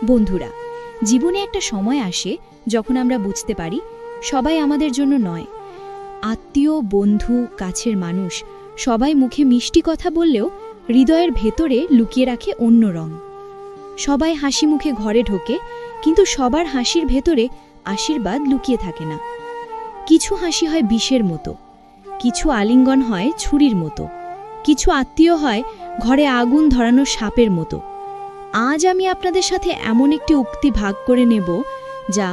বন্ধুরা, জীবনে একটা সময় আসে যখন আমরা বুঝতে পারি সবাই আমাদের জন্য নয়। আত্মীয়, বন্ধু, কাছের মানুষ সবাই মুখে মিষ্টি কথা বললেও হৃদয়ের ভেতরে লুকিয়ে রাখে অন্য রং। সবাই হাসি মুখে ঘরে ঢোকে, কিন্তু সবার হাসির ভেতরে আশীর্বাদ লুকিয়ে থাকে না। কিছু হাসি হয় বিষের মতো, কিছু আলিঙ্গন হয় ছুরির মতো, কিছু আত্মীয় হয় ঘরে আগুন ধরানো সাপের মতো। আজ আমি আপনাদের সাথে এমন একটি উক্তি ভাগ করে নেব যা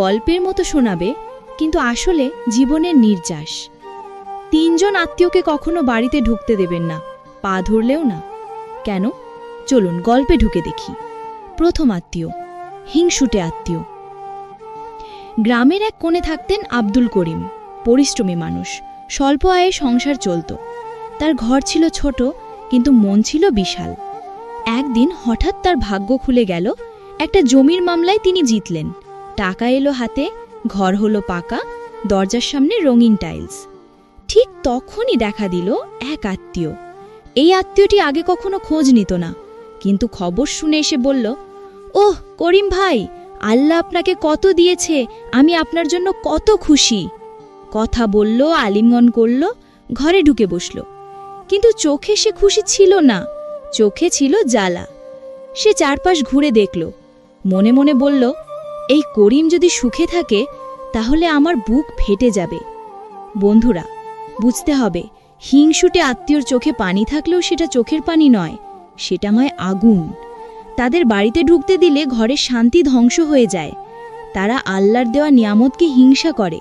গল্পের মতো শোনাবে, কিন্তু আসলে জীবনের নির্যাস। 3 জন আত্মীয়কে কখনো বাড়িতে ঢুকতে দেবেন না, পা ধরলেও না। কেন? চলুন গল্পে ঢুকে দেখি। প্রথম আত্মীয়, হিংসুটে আত্মীয়। গ্রামের এক কোণে থাকতেন আব্দুল করিম, পরিশ্রমী মানুষ। স্বল্প আয়ে সংসার চলত। তার ঘর ছিল ছোট, কিন্তু মন ছিল বিশাল। একদিন হঠাৎ তার ভাগ্য খুলে গেল। একটা জমির মামলায় তিনি জিতলেন। টাকা এলো হাতে, ঘর হলো পাকা, দরজার সামনে রঙিন টাইলস। ঠিক তখনই দেখা দিল এক আত্মীয়। এই আত্মীয়টি আগে কখনো খোঁজ নিত না, কিন্তু খবর শুনে এসে বলল, ওহ করিম ভাই, আল্লাহ আপনাকে কত দিয়েছে, আমি আপনার জন্য কত খুশি। কথা বলল, আলিঙ্গন করল, ঘরে ঢুকে বসল। কিন্তু চোখে সে খুশি ছিল না, চোখে ছিল জ্বালা। সে চারপাশ ঘুরে দেখল, মনে মনে বলল, এই করিম যদি সুখে থাকে তাহলে আমার বুক ফেটে যাবে। বন্ধুরা, বুঝতে হবে, হিংসুটে আত্মীয়র চোখে পানি থাকলেও সেটা চোখের পানি নয়, সেটা নয় আগুন। তাদের বাড়িতে ঢুকতে দিলে ঘরের শান্তি ধ্বংস হয়ে যায়। তারা আল্লাহর দেওয়া নিয়ামতকে হিংসা করে,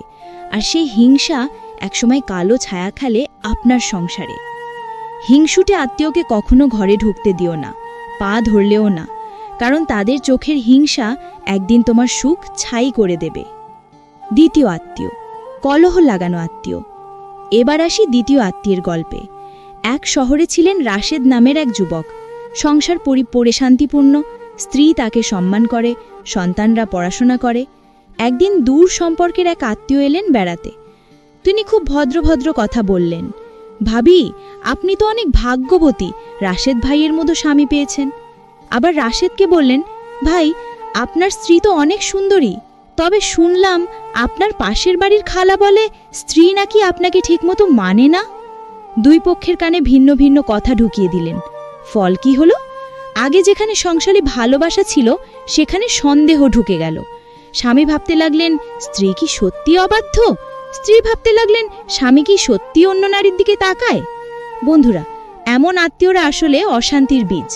আর সেই হিংসা একসময় কালো ছায়া খেলে আপনার সংসারে। হিংসুটে আত্মীয়কে কখনো ঘরে ঢুকতে দিও না, পা ধরলেও না, কারণ তাদের চোখের হিংসা একদিন তোমার সুখ ছাই করে দেবে। দ্বিতীয় আত্মীয়, কলহ লাগানো আত্মীয়। এবার আসি দ্বিতীয় আত্মীয়ের গল্পে। এক শহরে ছিলেন রাশেদ নামের এক যুবক। সংসার পরে শান্তিপূর্ণ, স্ত্রী তাকে সম্মান করে, সন্তানরা পড়াশোনা করে। একদিন দূর সম্পর্কের এক আত্মীয় এলেন বেড়াতে। তিনি খুব ভদ্র কথা বললেন, ভাবি, আপনি তো অনেক ভাগ্যবতী, রাশেদ ভাইয়ের মতো স্বামী পেয়েছেন। আবার রাশেদকে বললেন, ভাই, আপনার স্ত্রী তো অনেক সুন্দরী, তবে শুনলাম আপনার পাশের বাড়ির খালা বলে স্ত্রী নাকি আপনাকে ঠিকমতো মানে না। দুই পক্ষের কানে ভিন্ন ভিন্ন কথা ঢুকিয়ে দিলেন। ফল কি হলো? আগে যেখানে সংসারে ভালোবাসা ছিল সেখানে সন্দেহ ঢুকে গেল। স্বামী ভাবতে লাগলেন, স্ত্রী কি সত্যি অবাধ্য? স্ত্রী ভাবতে লাগলেন, স্বামী কি সত্যি অন্য নারীর দিকে তাকায়? বন্ধুরা, এমন আত্মীয়রা আসলে অশান্তির বীজ।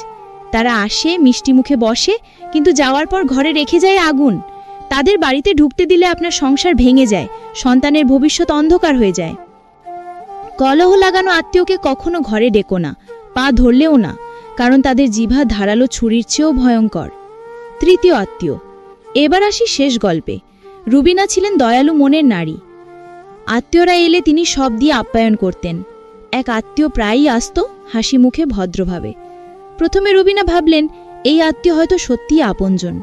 তারা আসে, মিষ্টি মুখে বসে, কিন্তু যাওয়ার পর ঘরে রেখে যায় আগুন। তাদের বাড়িতে ঢুকতে দিলে আপনার সংসার ভেঙে যায়, সন্তানের ভবিষ্যৎ অন্ধকার হয়ে যায়। কলহ লাগানো আত্মীয়কে কখনো ঘরে ডেকো না, পা ধরলেও না, কারণ তাদের জিভা ধারালো ছুরির চেয়েও ভয়ঙ্কর। তৃতীয় আত্মীয়। এবার আসি শেষ গল্পে। রুবিনা ছিলেন দয়ালু মনের নারী। আত্মীয়রা এলে তিনি সব দিয়ে আপ্যায়ন করতেন। এক আত্মীয় প্রায়ই আসত, হাসি মুখে ভদ্রভাবে। প্রথমে রুবিনা ভাবলেন, এই আত্মীয় হয়তো সত্যিই আপনজন।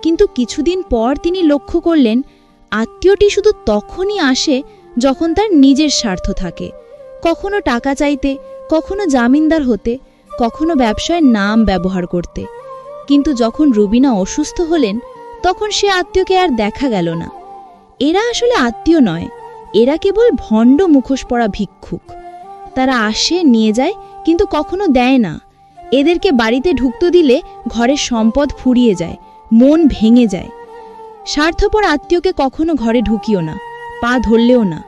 কিন্তু কিছুদিন পর তিনি লক্ষ্য করলেন, আত্মীয়টি শুধু তখনই আসে যখন তার নিজের স্বার্থ থাকে। কখনো টাকা চাইতে, কখনো জামিনদার হতে, কখনো ব্যবসায় নাম ব্যবহার করতে। কিন্তু যখন রুবিনা অসুস্থ হলেন, তখন সে আত্মীয়কে আর দেখা গেল না। এরা আসলে আত্মীয় নয়, এরা কেবল ভণ্ড মুখোশ পরা ভিক্ষুক। তারা আসে, নিয়ে যায়, কিন্তু কখনো দেয় না। এদেরকে বাড়িতে ঢুকতে দিলে ঘরের সম্পদ ফুরিয়ে যায়, মন ভেঙে যায়। স্বার্থপর আত্মীয়কে কখনো ঘরে ঢুকিও না, পা ধরলেও না,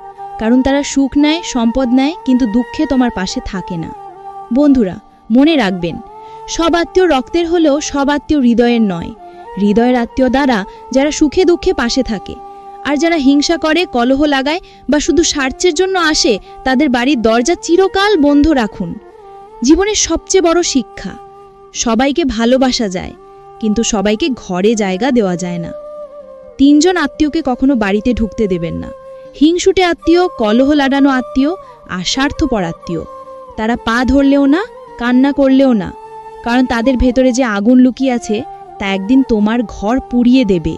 কারণ তারা সুখ নেয়, সম্পদ নেয়, কিন্তু দুঃখে তোমার পাশে থাকে না। বন্ধুরা, মনে রাখবেন, সব আত্মীয় রক্তের হলেও সব আত্মীয় হৃদয়ের নয়। হৃদয়ের আত্মীয় দ্বারা যারা সুখে দুঃখে পাশে থাকে। আর যারা হিংসা করে, কলহ লাগায় বা শুধু স্বার্থের জন্য আসে, তাদের বাড়ির দরজা চিরকাল বন্ধ রাখুন। জীবনের সবচেয়ে বড় শিক্ষা, সবাইকে ভালোবাসা যায়, কিন্তু সবাইকে ঘরে জায়গা দেওয়া যায় না। 3 জন আত্মীয়কে কখনো বাড়িতে ঢুকতে দেবেন না। হিংসুটে আত্মীয়, কলহ লাগানো আত্মীয় আর স্বার্থপর আত্মীয়। তারা পা ধরলেও না, কান্না করলেও না, কারণ তাদের ভেতরে যে আগুন লুকিয়ে আছে তা একদিন তোমার ঘর পুড়িয়ে দেবে।